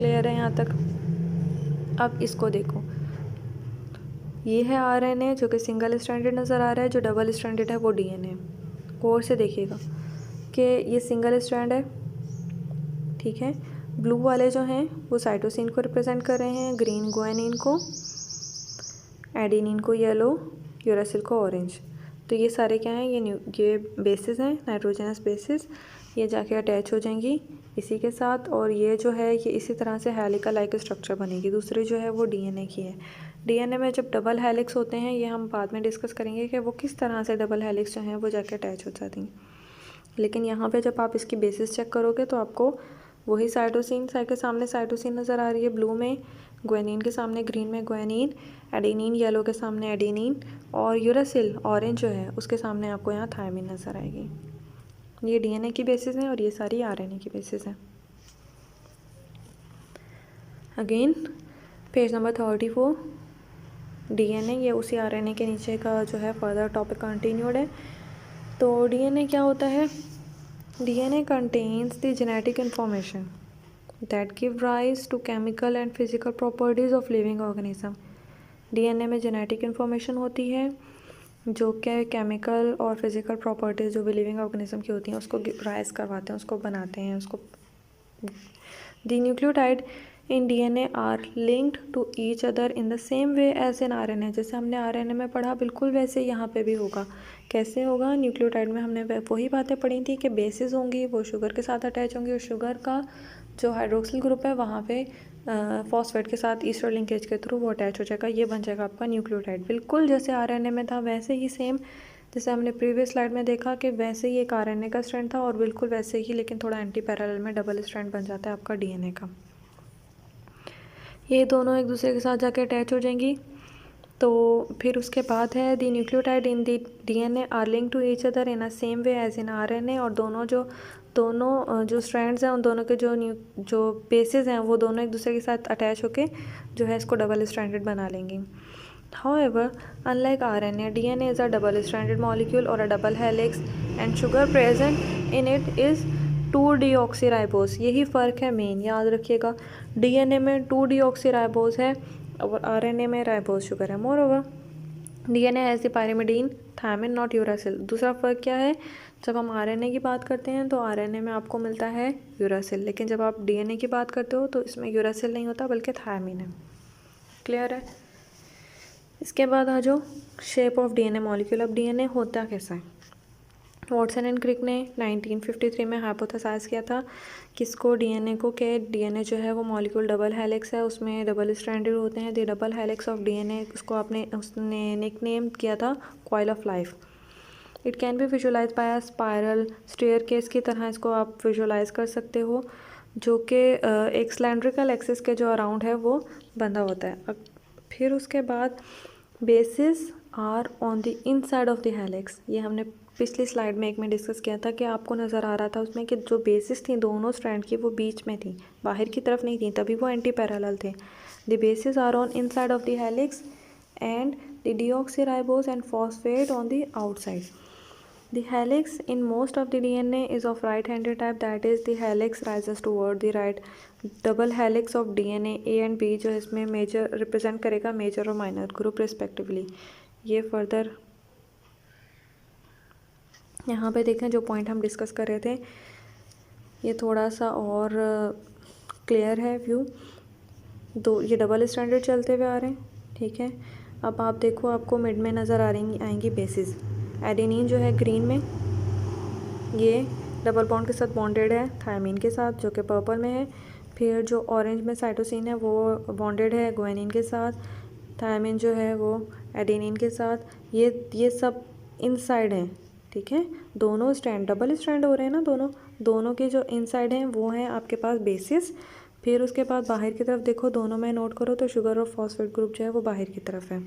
Clear है यहाँ तक? अब इसको देखो, ये है आरएनए जो कि सिंगल स्ट्रैंडेड नज़र आ रहा है, जो डबल स्ट्रैंडेड है वो डीएनए। गौर से देखिएगा कि ये सिंगल स्ट्रैंड है, ठीक है। ब्लू वाले जो हैं वो साइटोसिन को रिप्रेजेंट कर रहे हैं, ग्रीन ग्वानिन को, एडेनिन को येलो, यूरासिल को ऑरेंज। तो ये सारे क्या हैं, ये बेसिस हैं, नाइट्रोजनस बेसिस। ये जाके अटैच हो जाएंगी इसी के साथ, और ये जो है ये इसी तरह से हेलिका लाइक स्ट्रक्चर बनेगी। दूसरी जो है वो डीएनए की है। डीएनए में जब डबल हेलिक्स होते हैं, ये हम बाद में डिस्कस करेंगे कि वो किस तरह से डबल हेलिक्स जो हैं वो जाके अटैच हो जाती हैं। लेकिन यहाँ पे जब आप इसकी बेसिस चेक करोगे तो आपको वही साइटोसिन के सामने साइटोसिन नज़र आ रही है ब्लू में, ग्वानिन के सामने ग्रीन में ग्वानिन, एडेनिन येलो के सामने एडेनिन, और यूरासिल ऑरेंज जो है उसके सामने आपको यहाँ थायमिन नज़र आएगी। ये डीएनए की बेसिस है और ये सारी आरएनए की बेसिस है। अगेन पेज नंबर 34, डीएनए, ये उसी आरएनए के नीचे का जो है फर्दर टॉपिक कंटिन्यूड है। तो डीएनए क्या होता है? DNA contains the genetic information that give rise to chemical and physical properties of living organism. DNA में जेनेटिक इंफॉर्मेशन होती है जो कि केमिकल और फिजिकल प्रॉपर्टीज़ जो भी लिविंग ऑर्गेनिज्म की होती हैं उसको राइज करवाते हैं, उसको बनाते हैं, उसको। The nucleotide in DNA are linked to each other in the same way as in RNA. जैसे हमने आरएनए में पढ़ा बिल्कुल वैसे यहाँ पे भी होगा। कैसे होगा? न्यूक्लियोटाइड में हमने वही बातें पढ़ी थी कि बेसिस होंगी वो शुगर के साथ अटैच होंगी, और शुगर का जो हाइड्रोक्सिल ग्रुप है वहाँ पे फॉस्फेट के साथ ईस्टर लिंकेज के थ्रू वो अटैच हो जाएगा। ये बन जाएगा आपका न्यूक्लियोटाइड। बिल्कुल जैसे आरएनए में था वैसे ही सेम, जैसे हमने प्रीवियस स्लाइड में देखा कि वैसे ही एक आरएनए का स्ट्रैंड था, और बिल्कुल वैसे ही लेकिन थोड़ा एंटी पैरेलल में डबल स्ट्रैंड बन जाता है आपका डीएनए का। ये दोनों एक दूसरे के साथ जाके अटैच हो जाएंगी। तो फिर उसके बाद है the nucleotide in the DNA are link to each other in a same way as in RNA. और दोनों जो स्ट्रैंड्स हैं उन दोनों के जो बेसिस हैं वो दोनों एक दूसरे के साथ अटैच होके जो है इसको डबल स्ट्रैंडेड बना लेंगी। However, unlike RNA, DNA is a double-stranded molecule or a double helix, and sugar present in it is 2-deoxyribose। यही फ़र्क है मेन, याद रखिएगा। DNA में 2-deoxyribose है और RNA में राइबोस शुगर है। Moreover DNA has the pyrimidine, thymine, not uracil. दूसरा फ़र्क क्या है? जब हम RNA की बात करते हैं तो RNA में आपको मिलता है यूरासिल, लेकिन जब आप DNA की बात करते हो तो इसमें यूरासिल नहीं होता बल्कि थायमिन है। क्लियर है? इसके बाद आ जाओ शेप ऑफ डीएनए मॉलिक्यूल। अब डीएनए होता कैसा है? वॉटसन एंड क्रिक ने 1953 में हाइपोथेसाइज किया था किसको, डीएनए को, कि डीएनए जो है वो मॉलिक्यूल डबल हेलिक्स है, उसमें डबल स्ट्रैंडेड होते हैं। The double helix of DNA, उसको उसने निकनेम किया था coil of life. It can be visualise by a spiral staircase की तरह इसको आप विजुअलाइज कर सकते हो, जो कि एक सिलेंड्रिकल एक्सिस के जो अराउंड है वो बंधा होता है। फिर उसके बाद bases are on the inside of the helix. ये हमने पिछली स्लाइड में एक में डिस्कस किया था कि आपको नज़र आ रहा था उसमें कि जो बेसिस थी दोनों स्ट्रैंड की वो बीच में थी, बाहर की तरफ नहीं थी, तभी वो एंटी पैरेलल थे। The bases are on inside of the helix and the deoxyribose and phosphate on the outside. The helix in most of the DNA is of right-handed type, that is the helix rises toward the right. Double helix of DNA A and B जो इसमें major represent करेगा major और minor group respectively. ये further यहाँ पे देखें जो point हम डिस्कस कर रहे थे ये थोड़ा सा और क्लियर है व्यू। दो ये डबल स्टैंडर्ड चलते हुए आ रहे हैं, ठीक है। अब आप देखो आपको मिड में नज़र आएंगी बेसिस। एडेनिन जो है ग्रीन में, ये डबल बॉन्ड के साथ बॉन्डेड है थायमिन के साथ जो कि पर्पल में है। फिर जो ऑरेंज में साइटोसिन है वो बॉन्डेड है ग्वानिन के साथ, थायमिन जो है वो एडेनिन के साथ। ये सब इनसाइड हैं, ठीक है। दोनों स्ट्रैंड डबल स्ट्रैंड हो रहे हैं ना, दोनों के जो इनसाइड हैं वो हैं आपके पास बेसिस। फिर उसके बाद बाहर की तरफ देखो, दोनों में नोट करो तो शुगर और फॉस्फेट ग्रुप जो है वो बाहर की तरफ है।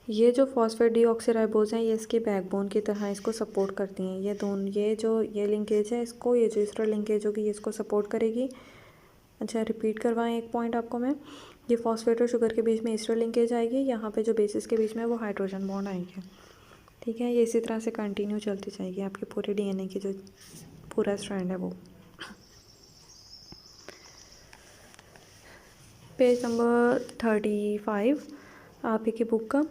ये जो फॉस्फेट डीऑक्सीराइबोज हैं ये इसके बैकबोन की तरह इसको सपोर्ट करती हैं। ये लिंकेज है इसको, ये जो ईस्टर लिंकेज होगी ये इसको सपोर्ट करेगी। अच्छा रिपीट करवाएं एक पॉइंट आपको मैं, ये फॉस्फेट और शुगर के बीच में ईस्टर लिंकेज आएगी, यहाँ पे जो बेसिस के बीच में वो हाइड्रोजन बॉन्ड आएंगे, ठीक है। ये इसी तरह से कंटिन्यू चलती जाएगी आपके पूरे डीएनए की जो पूरा स्ट्रैंड है वो। पेज नंबर 35 आप ही की बुक का।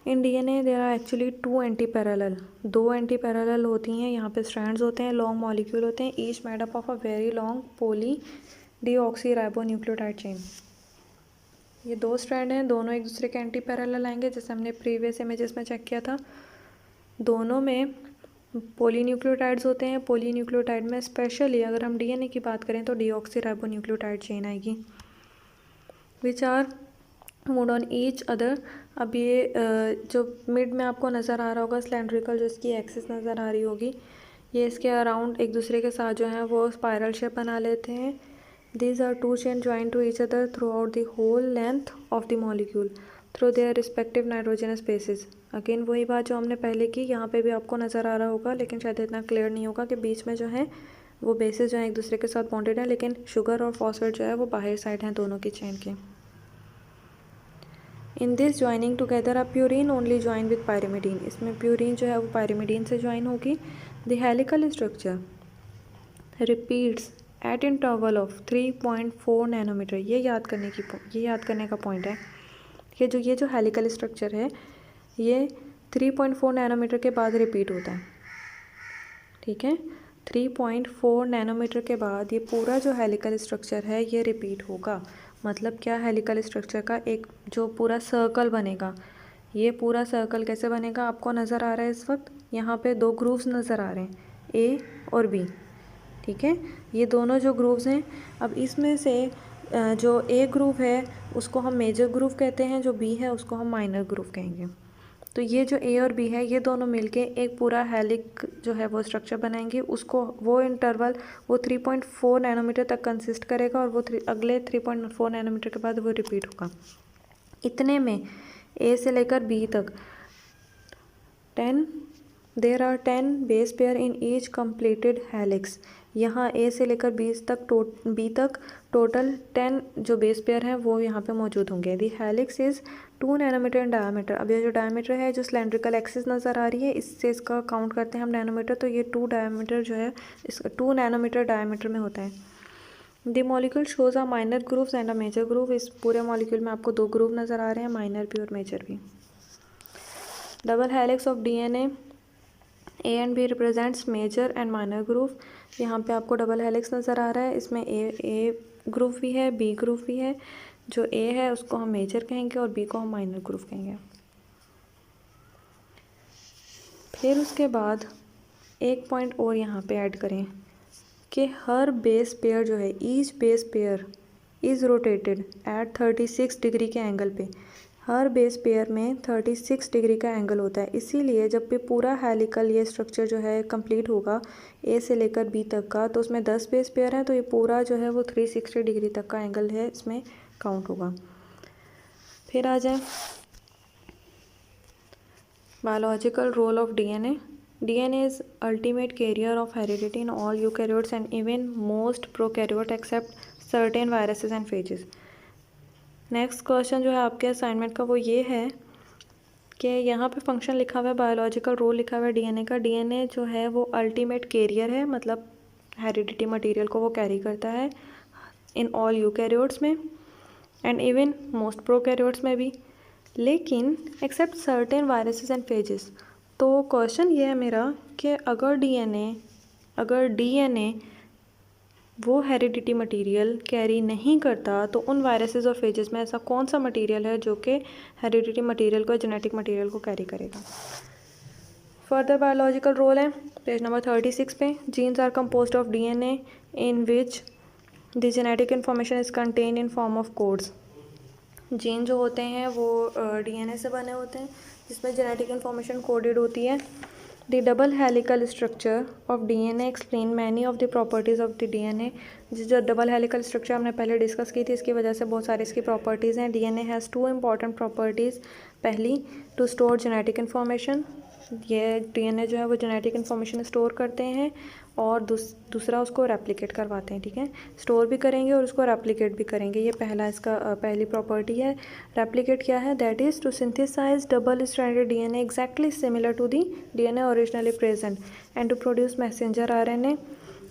In DNA there are actually 2 antiparallel, 2 antiparallel होती हैं, यहाँ पे स्ट्रैंड्स होते हैं, लॉन्ग मॉलिक्यूल होते हैं, each made up of a very long poly deoxyribonucleotide chain. ये 2 स्ट्रैंड हैं, दोनों एक दूसरे के एंटी पैरेलल आएंगे, जैसे हमने प्रीवियस इमेजेस में चेक किया था। दोनों में पॉलीन्यूक्लियोटाइड्स होते हैं। पॉलीन्यूक्लियोटाइड में स्पेशली अगर हम डीएनए की बात करें तो डीऑक्सीराइबोन्यूक्लियोटाइड चेन आएगी, which are wound on each other. अब ये जो मिड में आपको नज़र आ रहा होगा सिलेंड्रिकल, जो इसकी एक्सिस नज़र आ रही होगी, ये इसके अराउंड एक दूसरे के साथ जो है वो स्पायरल शेप बना लेते हैं। These are 2 chain joined to each other throughout the whole length of the molecule through their respective nitrogenous bases। Again वही बात जो हमने पहले की, यहाँ पे भी आपको नज़र आ रहा होगा, लेकिन शायद इतना क्लियर नहीं होगा कि बीच में जो है वो बेसेस जो है एक दूसरे के साथ बॉन्डेड है, लेकिन शुगर और फॉस्फेट जो है वो बाहर साइड हैं दोनों की चेन के। In this joining together a purine only join with pyrimidine, इसमें प्यूरिन जो है वो पायरिमिडीन से ज्वाइन होगी। The helical structure repeats at interval of 3.4 nanometre. ये याद करने का पॉइंट है कि ये जो हेलिकल स्ट्रक्चर है ये 3.4 नैनोमीटर के बाद रिपीट होता है, ठीक है। 3.4 नैनोमीटर के बाद ये पूरा जो हेलिकल स्ट्रक्चर है ये रिपीट होगा। मतलब क्या, हेलिकल स्ट्रक्चर का एक जो पूरा सर्कल बनेगा, ये पूरा सर्कल कैसे बनेगा आपको नज़र आ रहा है इस वक्त, यहाँ पे 2 ग्रूव्स नज़र आ रहे हैं, ए और बी, ठीक है। ये दोनों जो ग्रूव्स हैं, अब इसमें से जो ए ग्रूव है उसको हम मेजर ग्रूव कहते हैं, जो बी है उसको हम माइनर ग्रूव कहेंगे। तो ये जो ए और बी है ये दोनों मिलके एक पूरा हेलिक जो है वो स्ट्रक्चर बनाएंगे। उसको वो इंटरवल वो 3.4 नैनोमीटर तक कंसिस्ट करेगा और वो अगले 3.4 नैनोमीटर के बाद वो रिपीट होगा। इतने में ए से लेकर बी तक there are 10 base pair in each completed helix. यहाँ ए से लेकर बी तक टोटल 10 जो बेस पेयर हैं वो यहाँ पे मौजूद होंगे। The helix is 2 nanometre in diameter. अब ये जो डायमीटर है, जो सिलेंड्रिकल एक्सिस नज़र आ रही है, इससे इसका काउंट करते हैं हम नैनोमीटर, तो ये 2 डायमीटर जो है इसका 2 नैनोमीटर डायमीटर में होता है। The molecule shows a minor grooves and a major groove. इस पूरे मॉलिक्यूल में आपको 2 ग्रूव नज़र आ रहे हैं, माइनर भी और मेजर भी। Double helix of DNA A and B represents major and minor groove. यहाँ पे आपको डबल हेलिक्स नज़र आ रहा है, इसमें ए ग्रूव भी है, बी ग्रूव भी है। जो ए है उसको हम मेजर कहेंगे और बी को हम माइनर ग्रूव कहेंगे। फिर उसके बाद एक पॉइंट और यहाँ पे ऐड करें कि हर बेस पेयर जो है, each base pair is rotated eight 36 degree के एंगल पे। हर बेस पेयर में 36 डिग्री का एंगल होता है, इसीलिए जब भी पूरा हेलिकल ये स्ट्रक्चर जो है कंप्लीट होगा ए से लेकर बी तक का, तो उसमें 10 बेस पेयर हैं, तो ये पूरा जो है वो 360 डिग्री तक का एंगल है इसमें काउंट होगा। फिर आ जाए biological role of DNA. DNA is ultimate carrier of heredity in all eukaryotes and even most prokaryote except certain viruses and phages. Next question जो है आपके असाइनमेंट का वो ये है कि यहाँ पे फंक्शन लिखा हुआ है, बायोलॉजिकल रोल लिखा हुआ है डीएनए का। डीएनए जो है वो अल्टीमेट कैरियर है, मतलब हेरिडिटी मटेरियल को वो कैरी करता है इन ऑल यूकैरियोट्स में एंड इवन मोस्ट प्रोकैरियोट्स में भी, लेकिन except certain viruses and phages. तो क्वेश्चन ये है मेरा कि अगर डीएनए वो हेरिडिटी मटेरियल कैरी नहीं करता, तो उन वायरसेस और फेजेस में ऐसा कौन सा मटेरियल है जो कि हेरिडिटी मटेरियल को, जेनेटिक मटेरियल को कैरी करेगा। फर्दर बायोलॉजिकल रोल है पेज नंबर 36 पे। Genes are composed of DNA in which the genetic information is contain in form of codes. Gene जो होते हैं वो डीएनए से बने होते हैं, जिसमें जेनेटिक इन्फॉर्मेशन कोडेड होती है। The double helical structure of DNA explain many of the properties of the DNA. जो डबल हेलिकल स्ट्रक्चर हमने पहले डिस्कस की थी, इसकी वजह से बहुत सारी इसकी प्रॉपर्टीज़ हैं। DNA has 2 important properties. पहली, टू स्टोर जेनेटिक इन्फॉर्मेशन। ये डीएनए जो है वो जेनेटिक इन्फॉर्मेशन स्टोर करते हैं, और दूसरा उसको रेप्लिकेट करवाते हैं, ठीक है। स्टोर भी करेंगे और उसको रेप्लिकेट भी करेंगे, ये पहली प्रॉपर्टी है। रेप्लिकेट क्या है? That is to synthesize double stranded DNA exactly similar to the DNA originally present and to produce messenger RNA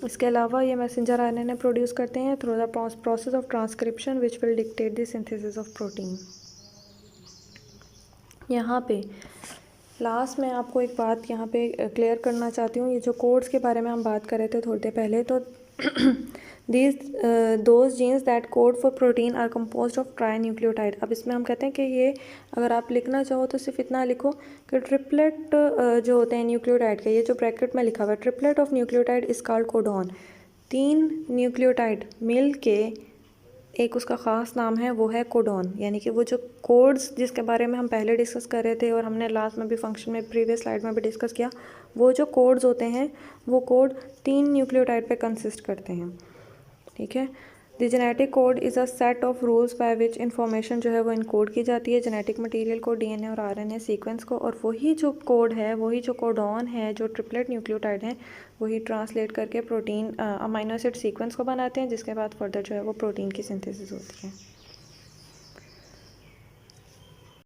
इसके अलावा ये मैसेंजर आरएनए प्रोड्यूस करते हैं through the process of transcription which will dictate the synthesis of protein. यहाँ पे last में आपको एक बात यहाँ पे क्लियर करना चाहती हूँ, ये जो कोड्स के बारे में हम बात कर रहे थे थोड़ी देर पहले, तो these those genes that code for protein are composed of trinucleotide. अब इसमें हम कहते हैं कि ये अगर आप लिखना चाहो तो सिर्फ इतना लिखो कि ट्रिपलेट जो होते हैं न्यूक्लियोटाइड के, ये जो ब्रैकेट में लिखा हुआ है triplet of nucleotide is called codon. 3 nucleotide मिल के एक उसका ख़ास नाम है, वो है कोडॉन। यानी कि वो जो कोड्स जिसके बारे में हम पहले डिस्कस कर रहे थे और हमने लास्ट में भी फंक्शन में प्रीवियस स्लाइड में भी डिस्कस किया, वो जो कोड्स होते हैं वो कोड 3 न्यूक्लियोटाइड पे कंसिस्ट करते हैं। ठीक है, the genetic code is a set of rules by which information जो है वो इनकोड की जाती है जेनेटिक मटेरियल को, डीएनए और आरएनए सीक्वेंस को, और वही जो कोड है, वही जो कोडॉन है, जो ट्रिपलेट न्यूक्लियोटाइड हैं, वही ट्रांसलेट करके प्रोटीन अमाइनो एसिड सीक्वेंस को बनाते हैं, जिसके बाद फर्दर जो है वो प्रोटीन की सिंथेसिस होती है।